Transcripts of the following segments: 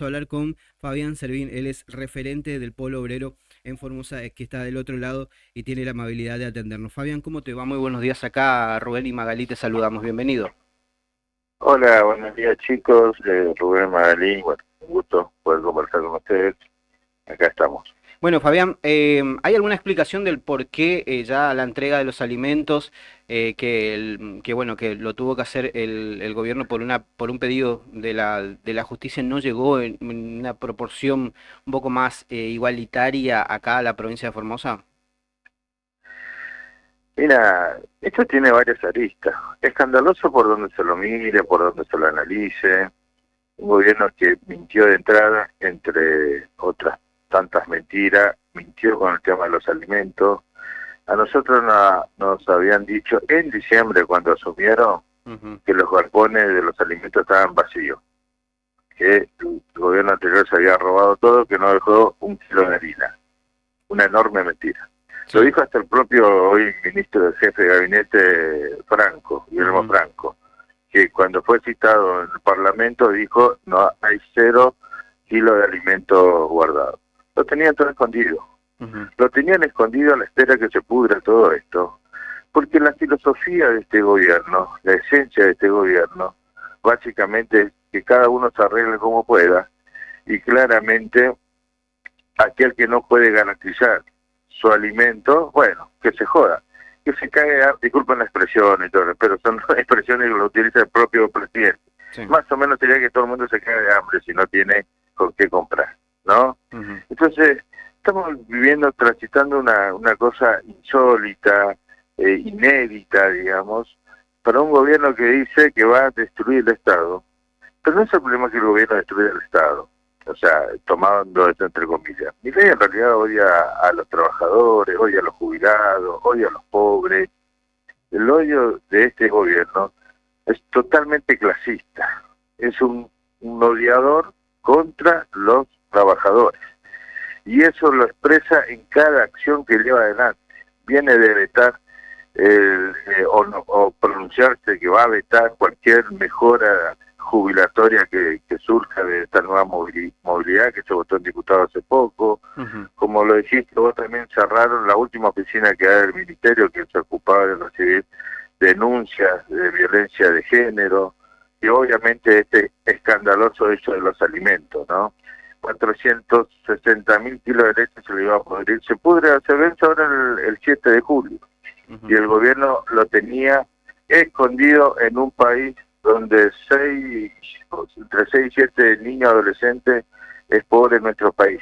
Hablar con Fabián Servín, él es referente del Polo Obrero en Formosa, que está del otro lado y tiene la amabilidad de atendernos. Fabián, ¿cómo te va? Muy buenos días acá, Rubén y Magalí, te saludamos, bienvenido. Hola, buenos días chicos, Rubén Magalí, bueno, un gusto poder conversar con ustedes, acá estamos. Bueno, Fabián, ¿hay alguna explicación del por qué ya la entrega de los alimentos, bueno, que lo tuvo que hacer el gobierno por un pedido de la justicia no llegó en una proporción un poco más igualitaria acá a la provincia de Formosa? Mira, esto tiene varias aristas, escandaloso por donde se lo mire, por donde se lo analice, un gobierno que mintió de entrada, entre otras tantas mentiras, mintió con el tema de los alimentos. A nosotros nos habían dicho en diciembre cuando asumieron Ujú. que los galpones de los alimentos estaban vacíos, que el gobierno anterior se había robado todo, que no dejó un kilo de harina. Una enorme mentira. Lo Sí. dijo hasta el propio hoy ministro del jefe de gabinete Franco, Guillermo Ujú. Franco, que cuando fue citado en el Parlamento dijo no hay 0 kilos de alimentos guardados. Lo tenían todo escondido. Ujú. Lo tenían escondido a la espera que se pudra todo esto. Porque la filosofía de este gobierno, la esencia de este gobierno, básicamente es que cada uno se arregle como pueda y claramente aquel que no puede garantizar su alimento, bueno, que se joda, que se caiga, disculpen la expresión y todo, pero son expresiones que lo utiliza el propio presidente. Sí. Más o menos sería que todo el mundo se caiga de hambre si no tiene con qué comprar, ¿no? Ujú. Entonces, estamos viviendo, transitando una cosa insólita, inédita, digamos, para un gobierno que dice que va a destruir el Estado. Pero no es el problema que el gobierno destruya el Estado, o sea, tomando esto entre comillas. Mi ley en realidad odia a los trabajadores, odia a los jubilados, odia a los pobres. El odio de este gobierno es totalmente clasista. Es un odiador contra los trabajadores. Y eso lo expresa en cada acción que lleva adelante. Viene de vetar o pronunciarse que va a vetar cualquier mejora jubilatoria que surja de esta nueva movilidad que se votó en diputado hace poco. Ujú. Como lo dijiste, vos también cerraron la última oficina que hay del ministerio que se ocupaba de recibir denuncias de violencia de género y obviamente este escandaloso hecho de los alimentos, ¿no? 460.000 kilos de leche se le iba a pudrir. Se pudre, se vence ahora el 7 de julio y Ujú. el gobierno lo tenía escondido en un país donde entre 6 y 7 niños adolescentes es pobre en nuestro país.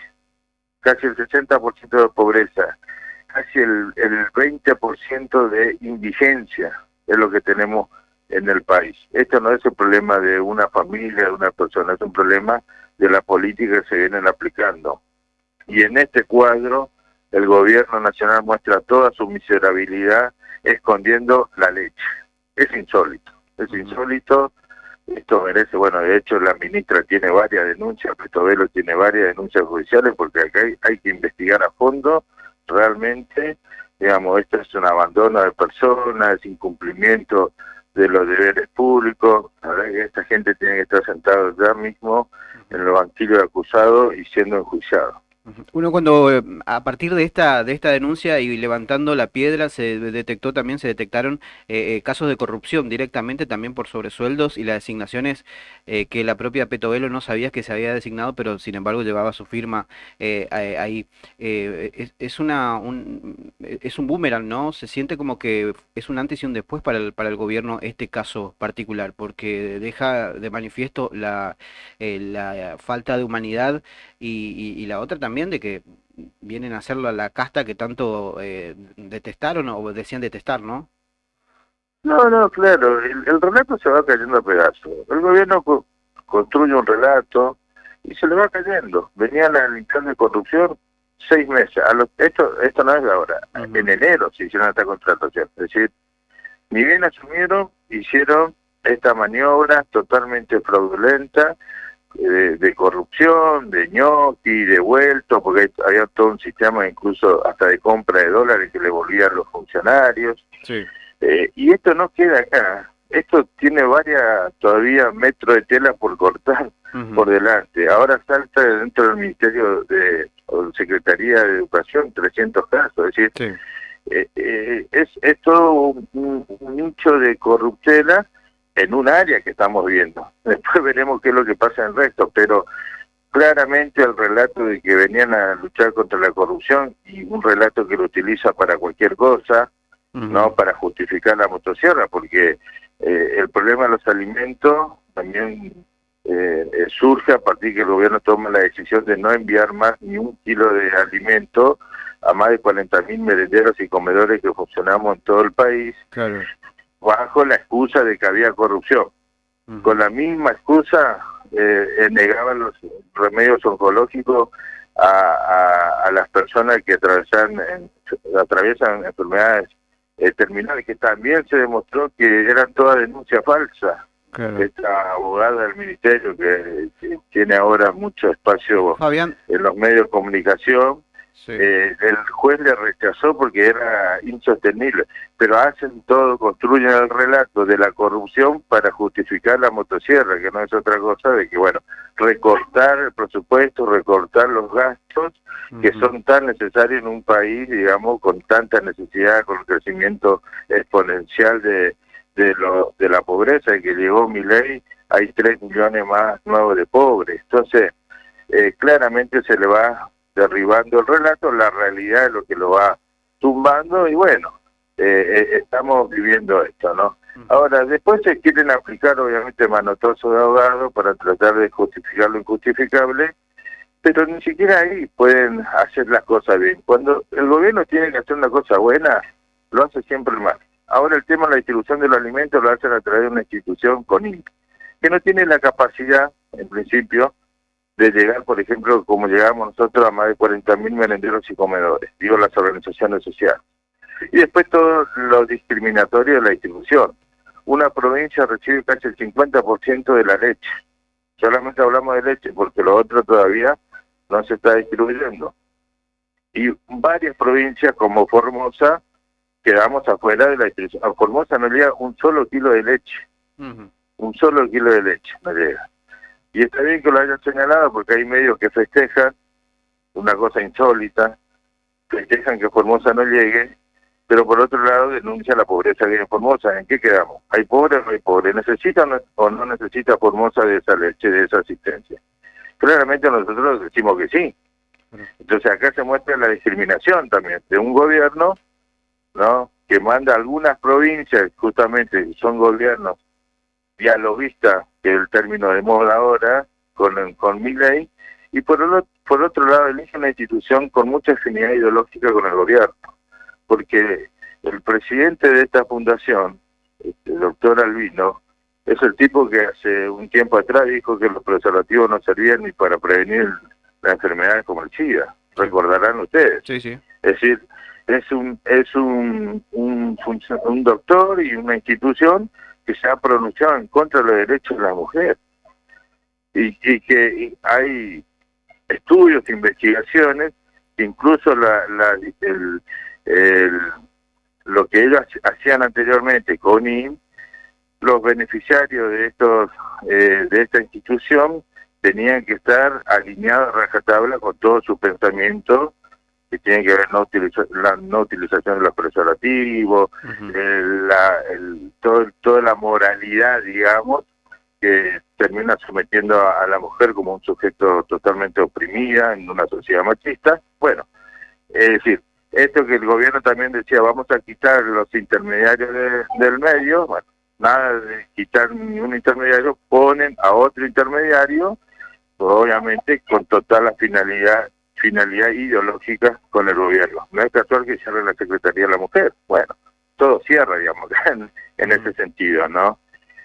Casi el 60% de pobreza, casi el 20% de indigencia es lo que tenemos en el país. Esto no es un problema de una familia, de una persona, es un problema de la política que se vienen aplicando. Y en este cuadro, el gobierno nacional muestra toda su miserabilidad escondiendo la leche. Es insólito, es Ujú. insólito. Esto merece, bueno, de hecho la ministra tiene varias denuncias, Petovelo tiene varias denuncias judiciales porque acá hay que investigar a fondo realmente, digamos, esto es un abandono de personas, es incumplimiento de los deberes públicos. La verdad que esta gente tiene que estar sentada ya mismo Ujú. en los banquillos de acusados y siendo enjuiciado. Ujú. Uno cuando, a partir de esta denuncia y levantando la piedra, se detectaron casos de corrupción directamente también por sobresueldos y las designaciones que la propia Petovelo no sabía que se había designado, pero sin embargo llevaba su firma ahí. Es un boomerang, ¿no? Se siente como que es un antes y un después para el gobierno este caso particular, porque deja de manifiesto la falta de humanidad y la otra también de que vienen a hacerlo a la casta que tanto detestaron o decían detestar, ¿no? No, no, claro, el relato se va cayendo a pedazos. El gobierno construye un relato y se le va cayendo. Venían a limpiar de corrupción 6 meses. Esto no es de ahora. En Ujú. enero se hicieron esta contratación. Es decir, ni bien asumieron, hicieron esta maniobra totalmente fraudulenta de corrupción, de ñoqui, de vuelto, porque había todo un sistema incluso hasta de compra de dólares que le volvían los funcionarios. Sí. Y esto no queda acá. esto tiene varias todavía metros de tela por cortar Ujú. por delante. Ahora salta dentro del Ministerio de o Secretaría de Educación 300 casos, es decir, Sí. es todo un nicho de corruptela en un área que estamos viendo. Después veremos qué es lo que pasa en el resto, pero claramente el relato de que venían a luchar contra la corrupción y un relato que lo utiliza para cualquier cosa, Ujú. no para justificar la motosierra, porque el problema de los alimentos también surge a partir que el gobierno toma la decisión de no enviar más ni un kilo de alimento a más de 40.000 merenderos y comedores que funcionamos en todo el país, Claro. bajo la excusa de que había corrupción. Con Ujú. la misma excusa negaban los remedios oncológicos a las personas que atraviesan enfermedades terminales, que también se demostró que eran todas denuncias falsas. Claro. Esta abogada del ministerio que tiene ahora mucho espacio Fabián, en los medios de comunicación, sí. el juez le rechazó porque era insostenible, pero hacen todo, construyen el relato de la corrupción para justificar la motosierra, que no es otra cosa de que, bueno, recortar el presupuesto, recortar los gastos que Ujú. son tan necesarios en un país, digamos, con tanta necesidad, con el crecimiento exponencial de la pobreza, y que llegó Milei, hay 3 millones más nuevos de pobres. Entonces, claramente se le va derribando el relato, la realidad es lo que lo va tumbando y bueno, estamos viviendo esto, ¿no? Ujú. Ahora, después se quieren aplicar obviamente manotazo de ahogado para tratar de justificar lo injustificable, pero ni siquiera ahí pueden hacer las cosas bien. Cuando el gobierno tiene que hacer una cosa buena, lo hace siempre mal. Ahora el tema de la distribución de los alimentos lo hacen a través de una institución CONIC, que no tiene la capacidad, en principio, de llegar, por ejemplo, como llegamos nosotros a más de 40.000 merenderos y comedores, digo las organizaciones sociales. Y después todo lo discriminatorio de la distribución. Una provincia recibe casi el 50% de la leche. Solamente hablamos de leche porque lo otro todavía no se está distribuyendo. Y varias provincias como Formosa quedamos afuera de la distribución. A Formosa no llega un solo kilo de leche, Ujú. un solo kilo de leche no llega. Y está bien que lo hayan señalado porque hay medios que festejan una cosa insólita, festejan que Formosa no llegue, pero por otro lado denuncia la pobreza que hay en Formosa. ¿En qué quedamos? ¿Hay pobres o no hay pobres? ¿Necesita o no necesita Formosa de esa leche, de esa asistencia? Claramente nosotros decimos que sí. Claro. Entonces acá se muestra la discriminación también de un gobierno, ¿no?, que manda a algunas provincias, justamente son gobiernos dialoguistas, que es el término de moda ahora, con Milei, y por otro lado elige una institución con mucha afinidad ideológica con el gobierno, porque el presidente de esta fundación, el doctor Albino, es el tipo que hace un tiempo atrás dijo que los preservativos no servían ni para prevenir las enfermedades como el SIDA, Sí. recordarán ustedes. Sí, sí. Es decir, un doctor y una institución que se ha pronunciado en contra de los derechos de la mujer y que hay estudios, investigaciones, que incluso el, lo que ellos hacían anteriormente con IN, los beneficiarios de de esta institución tenían que estar alineados a rajatabla con todo su pensamiento que tiene que ver la no utilización de los preservativos, Ujú. toda la moralidad, digamos, que termina sometiendo a la mujer como un sujeto totalmente oprimida en una sociedad machista. Bueno, es decir, esto que el gobierno también decía, vamos a quitar los intermediarios del medio, bueno, nada de quitar ningún intermediario, ponen a otro intermediario, obviamente con total la finalidad ideológica con el gobierno. No es casual que cierre la Secretaría de la Mujer. Bueno, todo cierra, digamos, en ese Ujú. sentido, ¿no?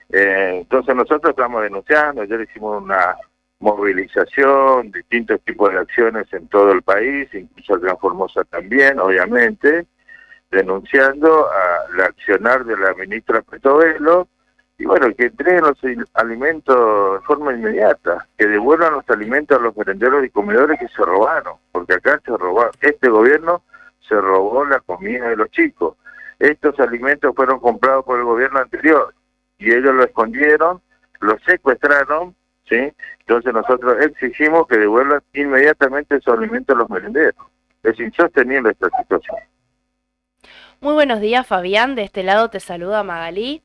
Entonces nosotros estamos denunciando, ayer hicimos una movilización, distintos tipos de acciones en todo el país, incluso el Gran Formosa también, obviamente, denunciando a la accionar de la ministra Petovelo, y bueno, que entreguen los alimentos de forma inmediata, que devuelvan los alimentos a los merenderos y comedores que se robaron, porque acá se robaron, este gobierno se robó la comida de los chicos. Estos alimentos fueron comprados por el gobierno anterior, y ellos lo escondieron, lo secuestraron, ¿sí? Entonces nosotros exigimos que devuelvan inmediatamente esos alimentos a los merenderos. Es insostenible esta situación. Muy buenos días, Fabián. De este lado te saluda Magalí.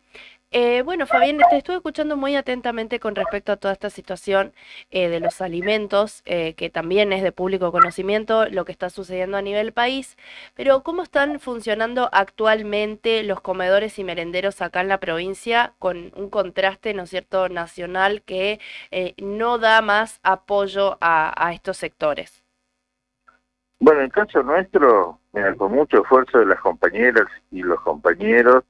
Bueno, Fabián, te estuve escuchando muy atentamente con respecto a toda esta situación de los alimentos, que también es de público conocimiento lo que está sucediendo a nivel país, pero ¿cómo están funcionando actualmente los comedores y merenderos acá en la provincia con un contraste, ¿no es cierto?, nacional que no da más apoyo a estos sectores? Bueno, en el caso nuestro, mira, con mucho esfuerzo de las compañeras y los compañeros,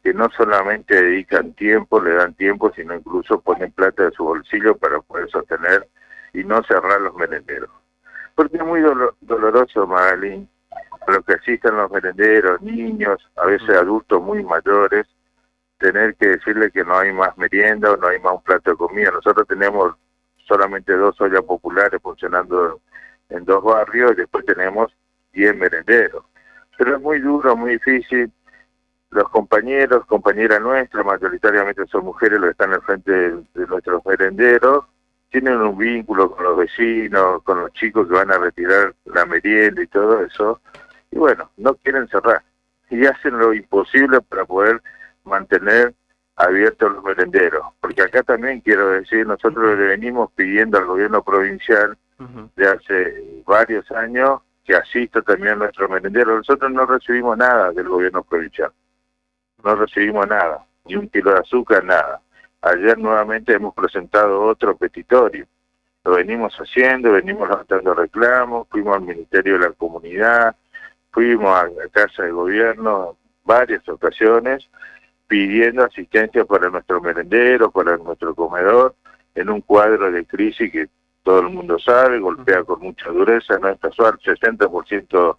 que no solamente dedican tiempo, le dan tiempo, sino incluso ponen plata de su bolsillo para poder sostener y no cerrar los merenderos. Porque es muy doloroso, Magalí, a lo que asisten los merenderos, niños, a veces adultos muy mayores, tener que decirle que no hay más merienda o no hay más un plato de comida. Nosotros tenemos solamente 2 ollas populares funcionando en 2 barrios y después tenemos 10 merenderos. Pero es muy duro, muy difícil. Los compañeros, compañeras nuestras, mayoritariamente son mujeres los que están al frente de nuestros merenderos, tienen un vínculo con los vecinos, con los chicos que van a retirar la merienda y todo eso, y bueno, no quieren cerrar, y hacen lo imposible para poder mantener abiertos los merenderos, porque acá también quiero decir, nosotros le venimos pidiendo al gobierno provincial de hace varios años que asista también a nuestro merendero. Nosotros no recibimos nada del gobierno provincial, no recibimos nada, ni un kilo de azúcar, nada. Ayer nuevamente hemos presentado otro petitorio, lo venimos haciendo, venimos levantando reclamos, fuimos al Ministerio de la Comunidad, fuimos a la Casa de Gobierno varias ocasiones pidiendo asistencia para nuestro merendero, para nuestro comedor, en un cuadro de crisis que todo el mundo sabe, golpea con mucha dureza, no está suave, el 60%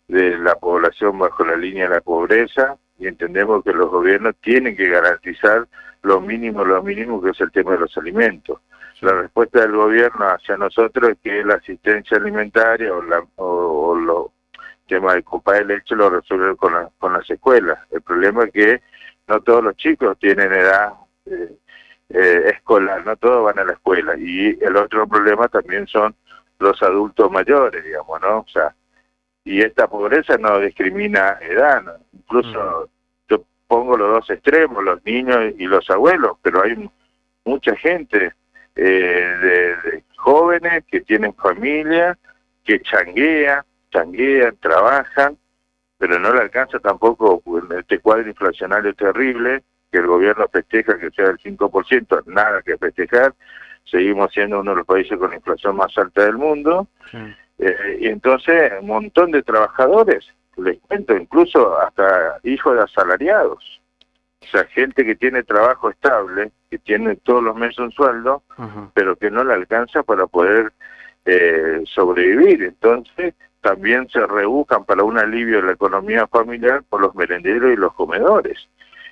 de la población bajo la línea de la pobreza, y entendemos que los gobiernos tienen que garantizar lo mínimo que es el tema de los alimentos. Sí. La respuesta del gobierno hacia nosotros es que la asistencia alimentaria o los temas de copa de leche lo resuelven con las escuelas. El problema es que no todos los chicos tienen edad escolar, no todos van a la escuela, y el otro problema también son los adultos mayores, digamos, ¿no? O sea, y esta pobreza no discrimina edad, ¿no? Incluso yo pongo los dos extremos, los niños y los abuelos, pero hay mucha gente de jóvenes que tienen familia, que changuean, trabajan, pero no le alcanza tampoco en este cuadro inflacionario terrible, que el gobierno festeja que sea del 5%, nada que festejar, seguimos siendo uno de los países con la inflación más alta del mundo. Sí. Y entonces un montón de trabajadores, les cuento, incluso hasta hijos de asalariados, o sea, gente que tiene trabajo estable, que tiene todos los meses un sueldo, pero que no le alcanza para poder sobrevivir. Entonces también se rebuscan para un alivio de la economía familiar por los merenderos y los comedores.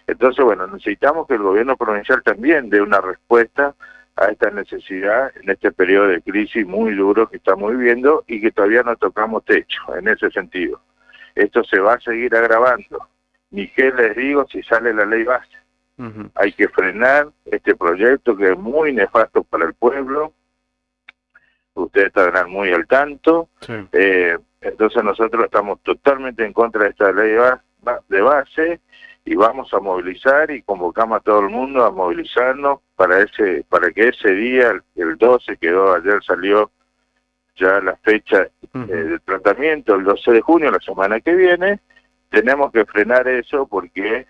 Entonces, bueno, necesitamos que el gobierno provincial también dé una respuesta a esta necesidad en este periodo de crisis muy duro que estamos viviendo y que todavía no tocamos techo en ese sentido. Esto se va a seguir agravando. Ni qué les digo si sale la ley base. Hay que frenar este proyecto que es muy nefasto para el pueblo. Ustedes estarán muy al tanto. Sí. Entonces nosotros estamos totalmente en contra de esta ley de base y vamos a movilizar y convocamos a todo el mundo a movilizarnos para que ese día, el 12, ayer salió ya la fecha del tratamiento, el 12 de junio, la semana que viene, tenemos que frenar eso porque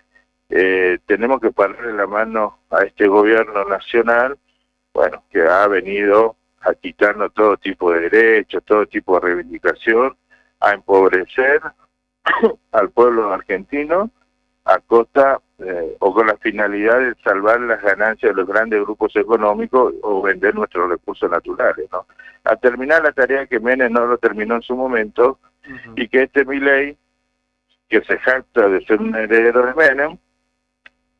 tenemos que pararle la mano a este gobierno nacional, bueno, que ha venido a quitarnos todo tipo de derechos, todo tipo de reivindicación, a empobrecer al pueblo argentino a costa o con la finalidad de salvar las ganancias de los grandes grupos económicos o vender nuestros recursos naturales, ¿no? A terminar la tarea que Menem no lo terminó en su momento y que este Milei, que se jacta de ser un heredero de Menem,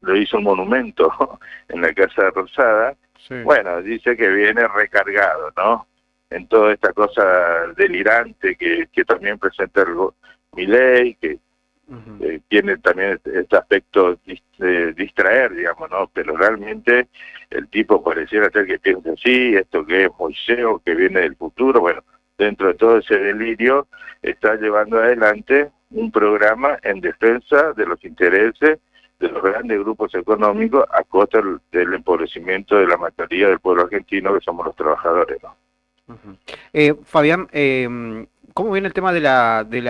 le hizo un monumento en la Casa Rosada. Sí. Bueno, dice que viene recargado, ¿no? En toda esta cosa delirante que también presenta el Milei, que Ujú. Tiene también este aspecto de distraer, digamos, ¿no? Pero realmente el tipo pareciera ser que piensa así, esto que es Moisés, que viene del futuro, bueno, dentro de todo ese delirio está llevando adelante un programa en defensa de los intereses de los grandes grupos económicos a costa del empobrecimiento de la mayoría del pueblo argentino, que somos los trabajadores, ¿no? Ujú. Fabián, ¿cómo viene el tema de de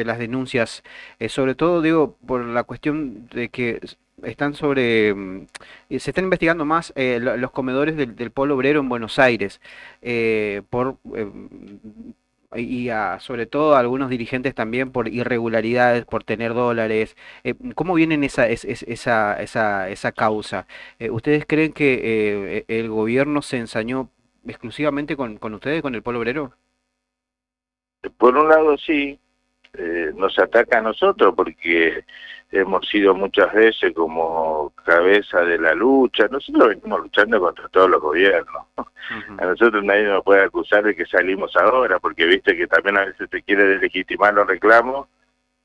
las denuncias? Sobre todo, digo, por la cuestión de que están se están investigando más los comedores del Polo Obrero en Buenos Aires, por sobre todo a algunos dirigentes también por irregularidades, por tener dólares. ¿Cómo viene esa causa? ¿Ustedes creen que el gobierno se ensañó exclusivamente con ustedes, con el pueblo obrero? Por un lado sí, nos ataca a nosotros porque hemos sido muchas veces como cabeza de la lucha. Nosotros venimos luchando contra todos los gobiernos. Ujú. A nosotros nadie nos puede acusar de que salimos ahora, porque viste que también a veces se quiere deslegitimar los reclamos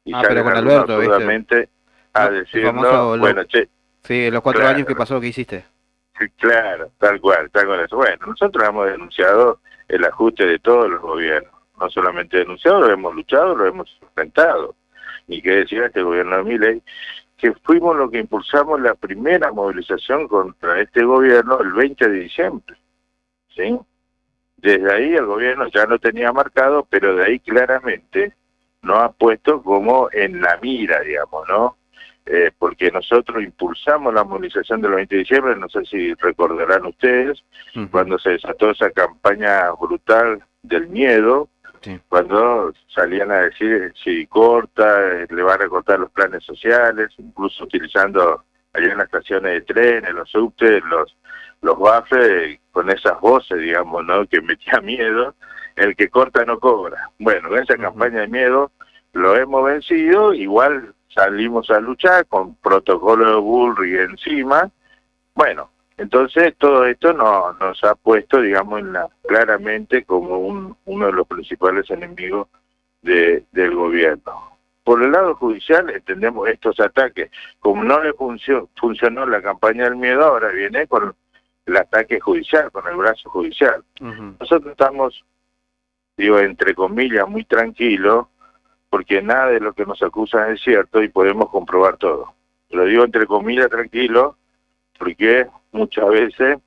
y Ah, pero salen con algunos Alberto, ¿viste? absurdamente a No, el decirnos, famoso, bueno, che, sí, los 4 años que claro, pasó, ¿qué hiciste? sí, claro, tal cual eso. Bueno, nosotros hemos denunciado el ajuste de todos los gobiernos, no solamente denunciado, lo hemos luchado, lo hemos enfrentado. Ni que decir este gobierno de Milei, que fuimos los que impulsamos la primera movilización contra este gobierno el 20 de diciembre, ¿sí? Desde ahí el gobierno ya lo tenía marcado, pero de ahí claramente nos ha puesto como en la mira, digamos, ¿no? Porque nosotros impulsamos la movilización del 20 de diciembre, no sé si recordarán ustedes, Ujú. cuando se desató esa campaña brutal del miedo, Sí. cuando salían a decir si corta, le van a cortar los planes sociales, incluso utilizando allá en las estaciones de tren, en los subtes, los bafes, con esas voces, digamos, ¿no? Que metía miedo, el que corta no cobra. Bueno, en esa Ujú. campaña de miedo lo hemos vencido, igual salimos a luchar con protocolo de Bullrich encima. Bueno, entonces todo esto nos ha puesto, digamos, claramente como uno de los principales enemigos del gobierno. Por el lado judicial entendemos estos ataques, como no le funcionó la campaña del miedo, ahora viene con el ataque judicial, con el brazo judicial. Ujú. Nosotros estamos, digo, entre comillas, muy tranquilos, porque nada de lo que nos acusan es cierto y podemos comprobar todo. Lo digo entre comillas tranquilo, porque muchas veces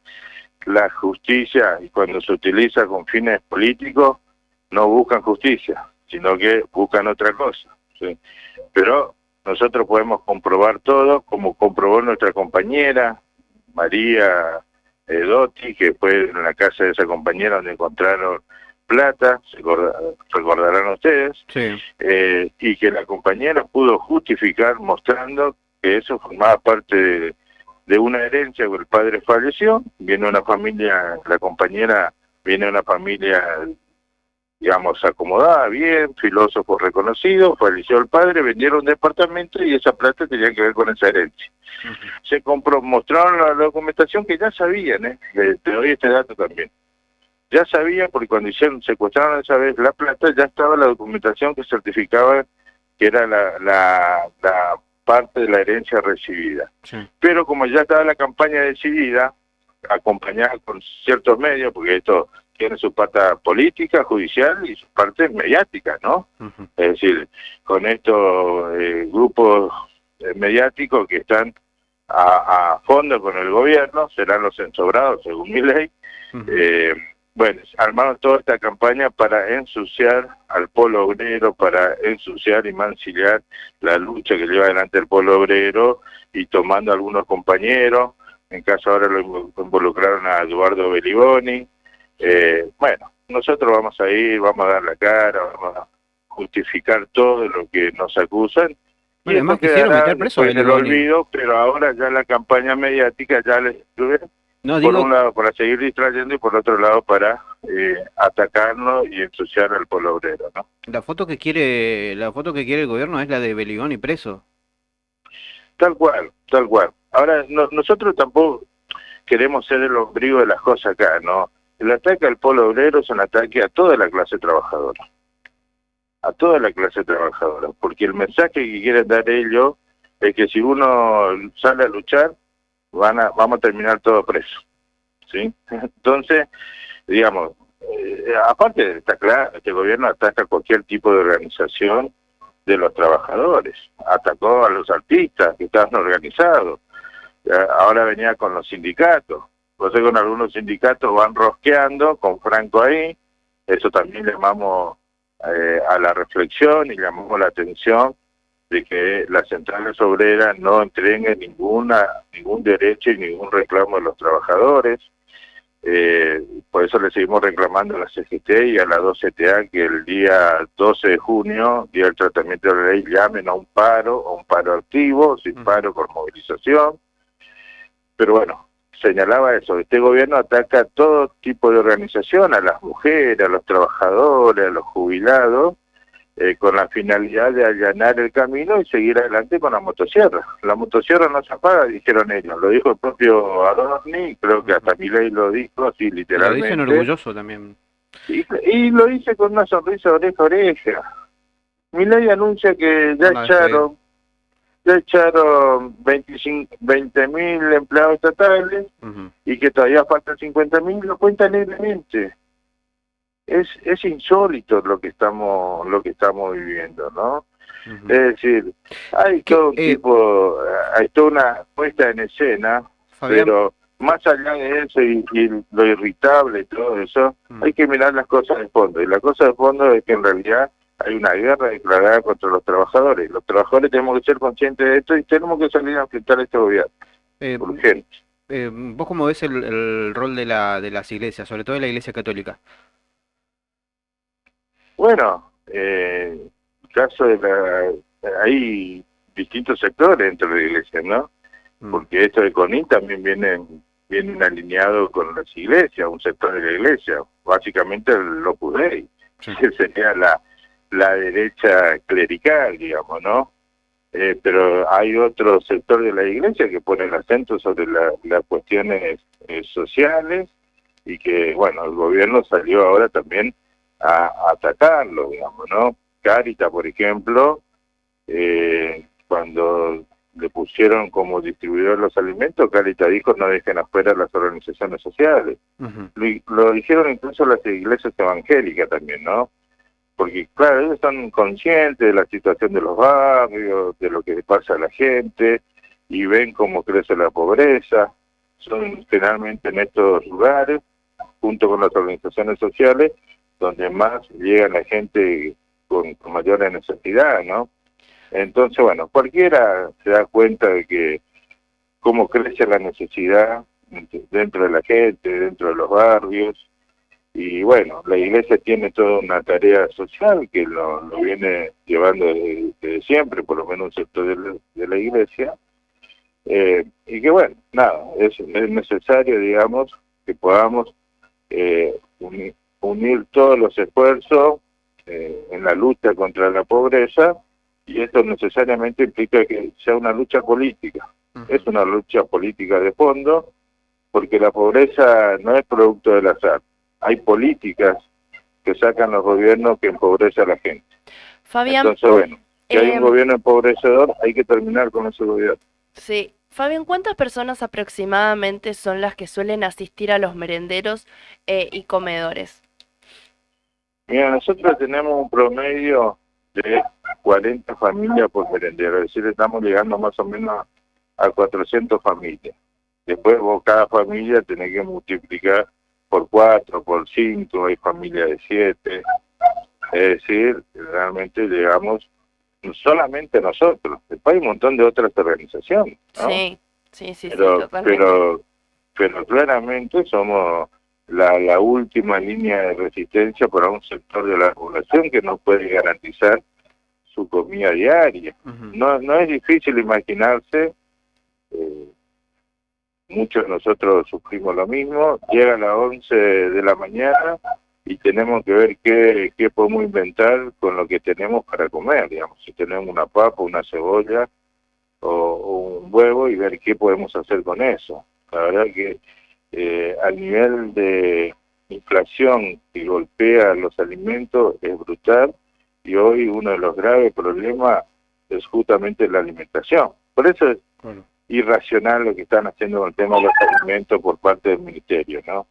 la justicia, y cuando se utiliza con fines políticos, no buscan justicia, sino que buscan otra cosa, ¿sí? Pero nosotros podemos comprobar todo, como comprobó nuestra compañera María Dotti, que fue en la casa de esa compañera donde encontraron plata, recordarán ustedes, Sí. y que la compañera pudo justificar mostrando que eso formaba parte de una herencia que el padre falleció, viene una familia, la compañera viene de una familia, digamos, acomodada, bien, filósofo reconocido, falleció el padre, vendieron un departamento y esa plata tenía que ver con esa herencia. Ujú. Se compró, mostraron la documentación que ya sabían, te doy este dato también. Ya sabía, porque cuando secuestraron esa vez la plata, ya estaba la documentación que certificaba que era la parte de la herencia recibida. Sí. Pero como ya estaba la campaña decidida, acompañada con ciertos medios, porque esto tiene su parte política, judicial y su parte mediática, ¿no? Ujú. Es decir, con estos grupos mediáticos que están a fondo con el gobierno, serán los ensobrados según mi ley, Ujú. eh, bueno, armaron toda esta campaña para ensuciar al polo obrero, para ensuciar y mancillar la lucha que lleva adelante el polo obrero y tomando a algunos compañeros, en caso ahora lo involucraron a Eduardo Beliboni. Sí. Bueno, nosotros vamos a ir, vamos a dar la cara, vamos a justificar todo lo que nos acusan y Bueno, esto además quisieron quedará meter preso a después en el Beliboni. olvido, pero ahora ya la campaña mediática ya les sirve, No, por digo, un lado para seguir distrayendo y por otro lado para atacarnos y ensuciar al pueblo obrero, ¿no? la foto que quiere el gobierno es la de Beliboni preso. Tal cual, tal cual. Ahora, nosotros tampoco queremos ser el ombligo de las cosas acá, ¿no? El ataque al pueblo obrero es un ataque a toda la clase trabajadora. a toda la clase trabajadora, porque el mensaje que quieren dar ellos es que si uno sale a luchar, vamos a terminar todos presos, ¿sí? Entonces, digamos, aparte está claro, este gobierno ataca cualquier tipo de organización de los trabajadores, atacó a los artistas que estaban organizados, ahora venía con los sindicatos, entonces con algunos sindicatos van rosqueando, con Franco ahí, eso también llamamos a la reflexión y llamamos la atención de que las centrales obreras no entreguen ningún derecho y ningún reclamo de los trabajadores. Por eso le seguimos reclamando a la CGT y a la 2CTA que el día 12 de junio, día del tratamiento de la ley, llamen a un paro activo, sin paro por movilización. Pero bueno, señalaba eso, este gobierno ataca a todo tipo de organización, a las mujeres, a los trabajadores, a los jubilados, con la finalidad de allanar el camino y seguir adelante con la motosierra. La motosierra no se apaga, dijeron ellos, lo dijo el propio Adorni, creo que hasta Milei lo dijo así literalmente. Lo dicen orgulloso también. Y lo dice con una sonrisa oreja a oreja. Milei anuncia que ya echaron 20.000 empleados estatales y que todavía faltan 50.000, lo cuenta libremente. Es insólito lo que estamos viviendo, ¿no? Es decir, hay todo un hay toda una puesta en escena, Fabián, pero más allá de eso y lo irritable y todo eso, hay que mirar las cosas de fondo, y la cosa de fondo es que en realidad hay una guerra declarada contra los trabajadores. Los trabajadores tenemos que ser conscientes de esto y tenemos que salir a enfrentar a este gobierno, urgente. ¿Vos cómo ves el rol de las iglesias, sobre todo de la Iglesia Católica? Bueno, el caso hay distintos sectores dentro de la iglesia, ¿no? Porque esto de CONIC también vienen alineados con las iglesias, un sector de la iglesia, básicamente el Opus Dei, que sería la derecha clerical, digamos, ¿no? Pero hay otro sector de la iglesia que pone el acento sobre las cuestiones sociales y que, bueno, el gobierno salió ahora también a atacarlo, digamos, ¿no? Cáritas, por ejemplo, cuando le pusieron como distribuidor los alimentos, Cáritas dijo no dejen afuera las organizaciones sociales. Lo dijeron incluso las iglesias evangélicas también, ¿no? Porque, claro, ellos están conscientes de la situación de los barrios, de lo que le pasa a la gente, y ven cómo crece la pobreza. Son generalmente en estos lugares, junto con las organizaciones sociales, donde más llega la gente con mayores necesidades, ¿no? Entonces, bueno, cualquiera se da cuenta de que cómo crece la necesidad dentro de la gente, dentro de los barrios, y bueno, la iglesia tiene toda una tarea social que lo viene llevando desde siempre, por lo menos un sector de la iglesia, y que bueno, nada, es necesario, digamos, que podamos unir todos los esfuerzos en la lucha contra la pobreza, y esto necesariamente implica que sea una lucha política. Es una lucha política de fondo, porque la pobreza no es producto del azar. Hay políticas que sacan los gobiernos que empobrecen a la gente. Fabián, entonces, bueno, si hay un gobierno empobrecedor, hay que terminar con ese gobierno. Sí. Fabián, ¿cuántas personas aproximadamente son las que suelen asistir a los merenderos y comedores? Mira, nosotros tenemos un promedio de 40 familias por merendero, es decir, estamos llegando más o menos a 400 familias. Después vos cada familia tenés que multiplicar por 4, por 5, hay familias de 7, es decir, realmente llegamos solamente nosotros, después hay un montón de otras organizaciones, ¿no? Sí, pero claramente somos la última línea de resistencia para un sector de la población que no puede garantizar su comida diaria. No es difícil imaginarse, muchos de nosotros sufrimos lo mismo, llega a las 11 de la mañana y tenemos que ver qué podemos inventar con lo que tenemos para comer, digamos, si tenemos una papa, una cebolla o un huevo, y ver qué podemos hacer con eso. La verdad que al nivel de inflación que golpea los alimentos es brutal, y hoy uno de los graves problemas es justamente la alimentación. Por eso es Bueno. irracional lo que están haciendo con el tema de los alimentos por parte del Ministerio, ¿no?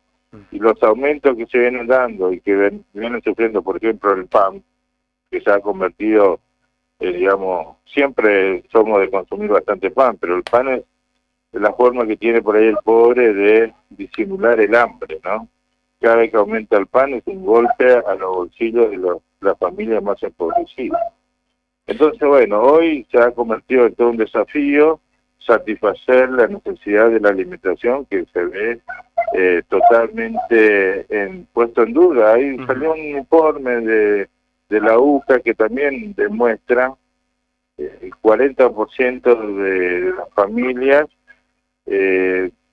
Y los aumentos que se vienen dando y que vienen sufriendo, por ejemplo, el pan, que se ha convertido, digamos, siempre somos de consumir bastante pan, pero el pan es la forma que tiene por ahí el pobre de disimular el hambre, ¿no? Cada vez que aumenta el pan es un golpe a los bolsillos de las familias más empobrecidas. Entonces, bueno, hoy se ha convertido en todo un desafío satisfacer la necesidad de la alimentación que se ve totalmente puesto en duda. Ahí salió un informe de la UCA que también demuestra el 40% de las familias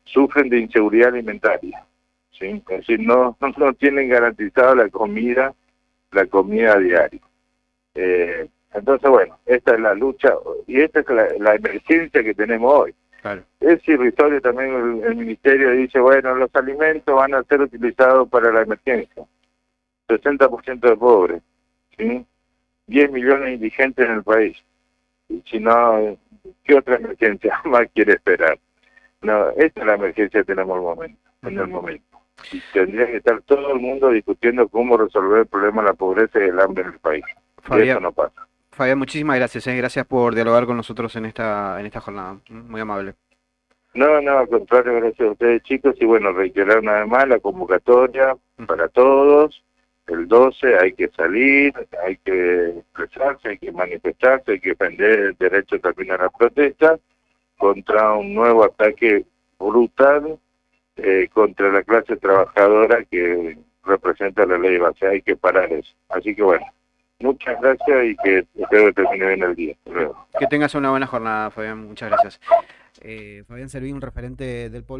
sufren de inseguridad alimentaria, ¿sí? Es decir, no tienen garantizado la comida diaria. Entonces, bueno, esta es la lucha y esta es la emergencia que tenemos hoy. Claro. Es irrisorio también el ministerio dice, bueno, los alimentos van a ser utilizados para la emergencia. 60% de pobres, ¿sí? 10 millones de indigentes en el país. Y si no, ¿qué otra emergencia más quiere esperar? No, esta es la emergencia que tenemos en el momento. Y tendría que estar todo el mundo discutiendo cómo resolver el problema de la pobreza y el hambre en el país. Y eso no pasa. Fabián, muchísimas gracias, gracias por dialogar con nosotros en esta jornada, muy amable. No, al contrario, gracias a ustedes, chicos, y bueno, reiterar una vez más la convocatoria para todos. El 12 hay que salir, hay que expresarse, hay que manifestarse, hay que defender el derecho también a la protesta contra un nuevo ataque brutal contra la clase trabajadora que representa la ley base. Hay que parar eso. Así que bueno, muchas gracias y que espero que termine bien el día. Que tengas una buena jornada, Fabián. Muchas gracias. Fabián Servín, un referente del pueblo.